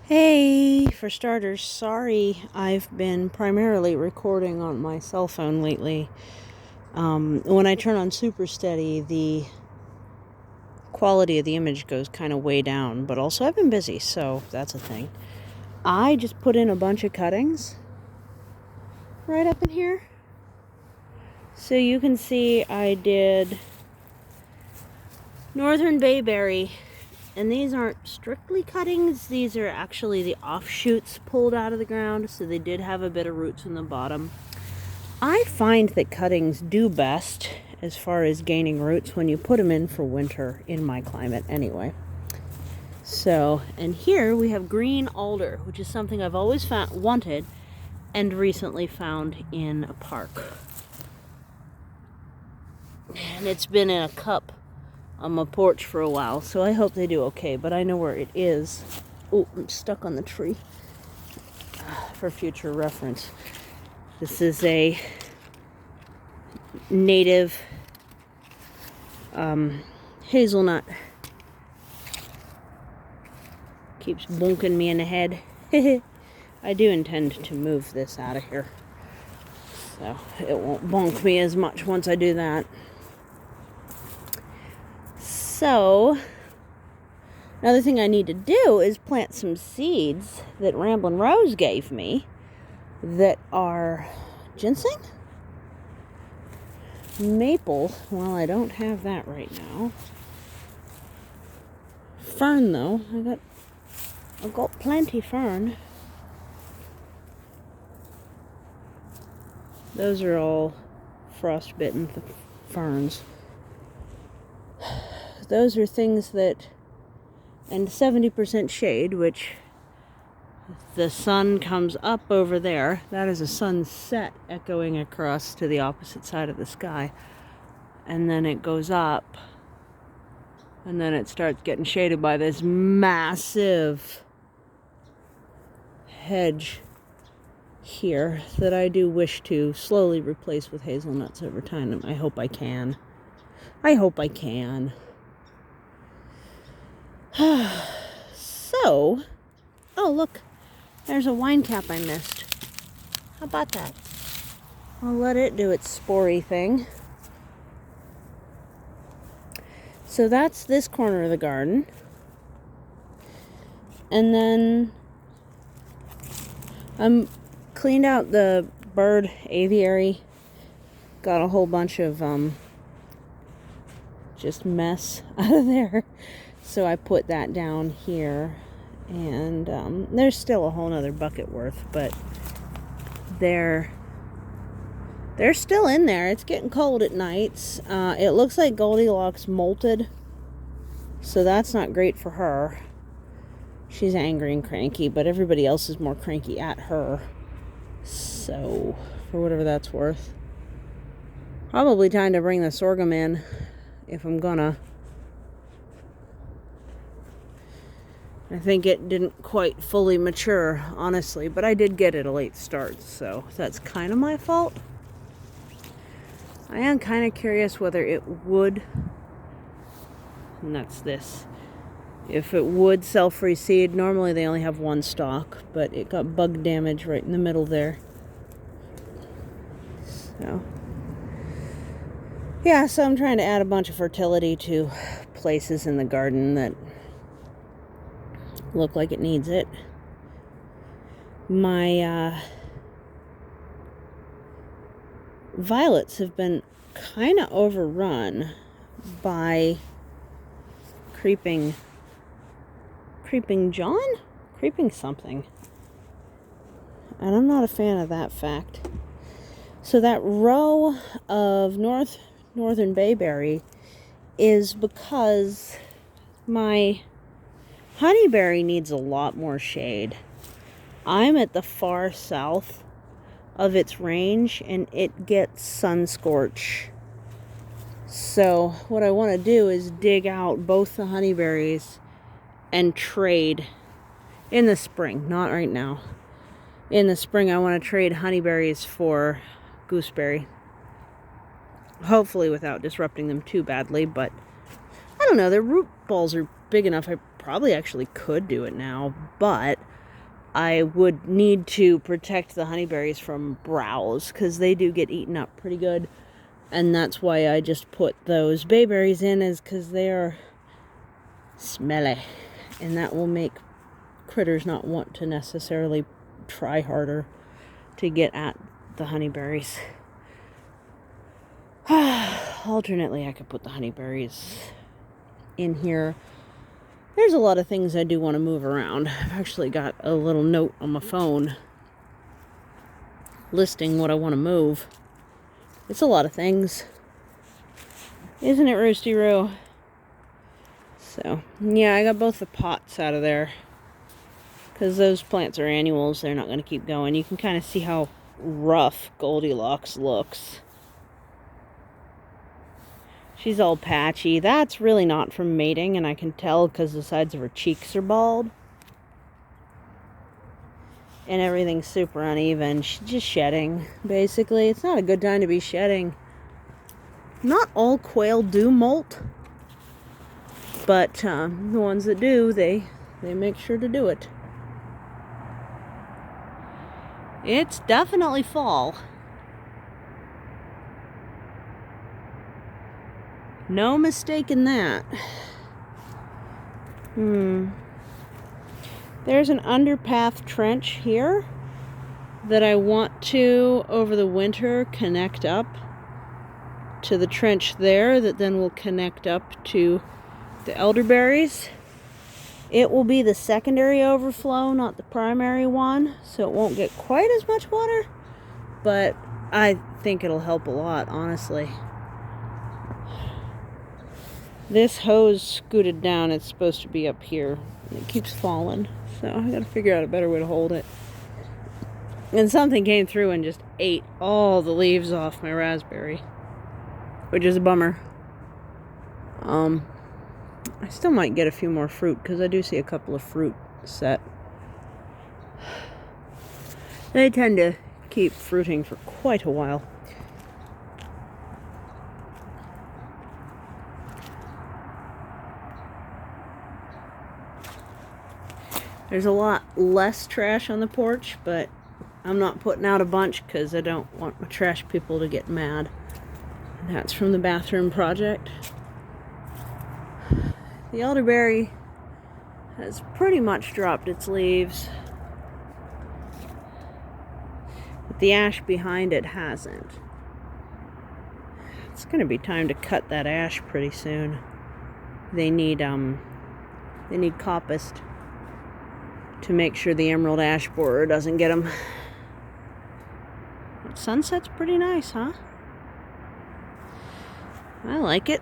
Hey, for starters, sorry I've been primarily recording on my cell phone lately. When I turn on Super Steady, the quality of the image goes kind of way down, but also I've been busy, so that's a thing. I just put in a bunch of cuttings right up in here. So you can see I did Northern Bayberry. And these aren't strictly cuttings, these are actually the offshoots pulled out of the ground, so they did have a bit of roots in the bottom. I find that cuttings do best as far as gaining roots when you put them in for winter in my climate anyway. So, and here we have green alder, which is something I've always wanted and recently found in a park. And it's been in a cup on my porch for a while, so I hope they do okay, but I know where it is. Oh, I'm stuck on the tree. For future reference. This is a native hazelnut. Keeps bonking me in the head. I do intend to move this out of here, so it won't bonk me as much once I do that. So, another thing I need to do is plant some seeds that Ramblin' Rose gave me that are ginseng? Maple. Well, I don't have that right now. Fern, though. I've got plenty fern. Those are all frostbitten ferns. Those are things that, and 70% shade, which the sun comes up over there. That is a sunset echoing across to the opposite side of the sky. And then it goes up, and then it starts getting shaded by this massive hedge here that I do wish to slowly replace with hazelnuts over time. I hope I can. So, oh look, there's a wine cap I missed. How about that? I'll let it do its spory thing. So that's this corner of the garden. And then I'm cleaned out the bird aviary. Got a whole bunch of just mess out of there. So I put that down here, and there's still a whole nother bucket worth, but they're still in there. It's getting cold at nights. It looks like Goldilocks molted, so that's not great for her. She's angry and cranky, but everybody else is more cranky at her. So, for whatever that's worth. Probably time to bring the sorghum in, if I'm gonna. I think it didn't quite fully mature, honestly, but I did get it a late start, so that's kind of my fault. I am kind of curious whether it would, and that's this, if it would self-reseed. Normally they only have one stalk, but it got bug damage right in the middle there. So, yeah, so I'm trying to add a bunch of fertility to places in the garden that look like it needs it. My violets have been kind of overrun by creeping John? Creeping something. And I'm not a fan of that fact. So that row of Northern Bayberry is because my honeyberry needs a lot more shade. I'm at the far south of its range, and it gets sun scorch. So what I want to do is dig out both the honeyberries and trade in the spring, not right now. In the spring, I want to trade honeyberries for gooseberry. Hopefully without disrupting them too badly, but I don't know, their root balls are big enough. I probably actually could do it now, but I would need to protect the honeyberries from browse, because they do get eaten up pretty good. And that's why I just put those bayberries in, is because they are smelly. And that will make critters not want to necessarily try harder to get at the honeyberries. Alternately, I could put the honeyberries in here. There's a lot of things I do want to move around. I've actually got a little note on my phone listing what I want to move. It's a lot of things. Isn't it, Roosty Roo? So, yeah, I got both the pots out of there. Because those plants are annuals. They're not going to keep going. You can kind of see how rough Goldilocks looks. She's all patchy. That's really not from mating, and I can tell because the sides of her cheeks are bald. And everything's super uneven. She's just shedding, basically. It's not a good time to be shedding. Not all quail do molt, but the ones that do, they make sure to do it. It's definitely fall. No mistake in that. There's an underpath trench here that I want to, over the winter, connect up to the trench there that then will connect up to the elderberries. It will be the secondary overflow, not the primary one, so it won't get quite as much water, but I think it'll help a lot, honestly. This hose scooted down. It's supposed to be up here. It keeps falling, so I gotta figure out a better way to hold it. And something came through and just ate all the leaves off my raspberry, which is a bummer. I still might get a few more fruit, because I do see a couple of fruit set. They tend to keep fruiting for quite a while. There's a lot less trash on the porch, but I'm not putting out a bunch because I don't want my trash people to get mad. That's from the bathroom project. The elderberry has pretty much dropped its leaves, but the ash behind it hasn't. It's going to be time to cut that ash pretty soon. They need coppiced to make sure the emerald ash borer doesn't get them. Sunset's pretty nice, huh? I like it.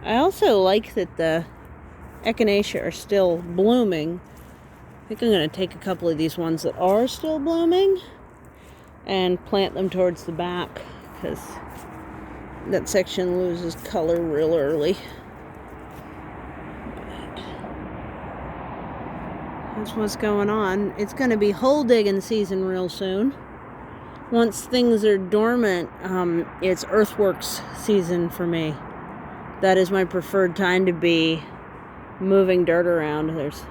I also like that the echinacea are still blooming. I think I'm going to take a couple of these ones that are still blooming and plant them towards the back, because that section loses color real early. That's what's going on. It's going to be hole digging season real soon. Once things are dormant, it's earthworks season for me. That is my preferred time to be moving dirt around. There's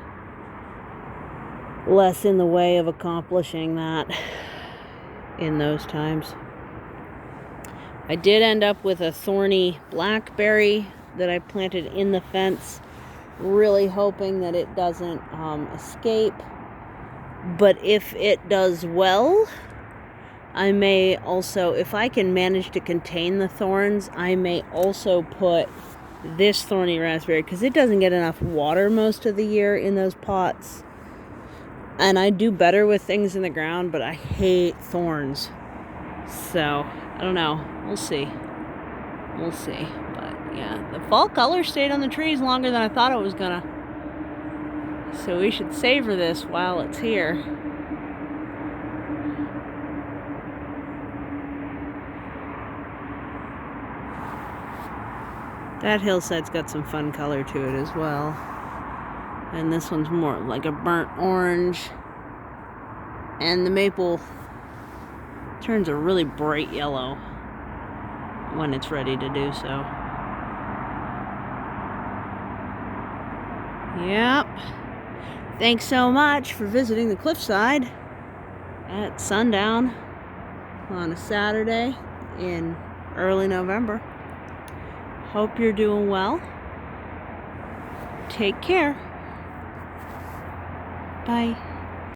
less in the way of accomplishing that in those times. I did end up with a thorny blackberry that I planted in the fence, really hoping that it doesn't escape. But if it does well, I may also, if I can manage to contain the thorns, I may also put this thorny raspberry, because it doesn't get enough water most of the year in those pots. And I do better with things in the ground, but I hate thorns. So, I don't know. We'll see. We'll see. But, yeah, the fall color stayed on the trees longer than I thought it was gonna. So we should savor this while it's here. That hillside's got some fun color to it as well. And this one's more like a burnt orange. And the maple turns a really bright yellow when it's ready to do so. Yep. Thanks so much for visiting the cliffside at sundown on a Saturday in early November. Hope you're doing well. Take care. Bye.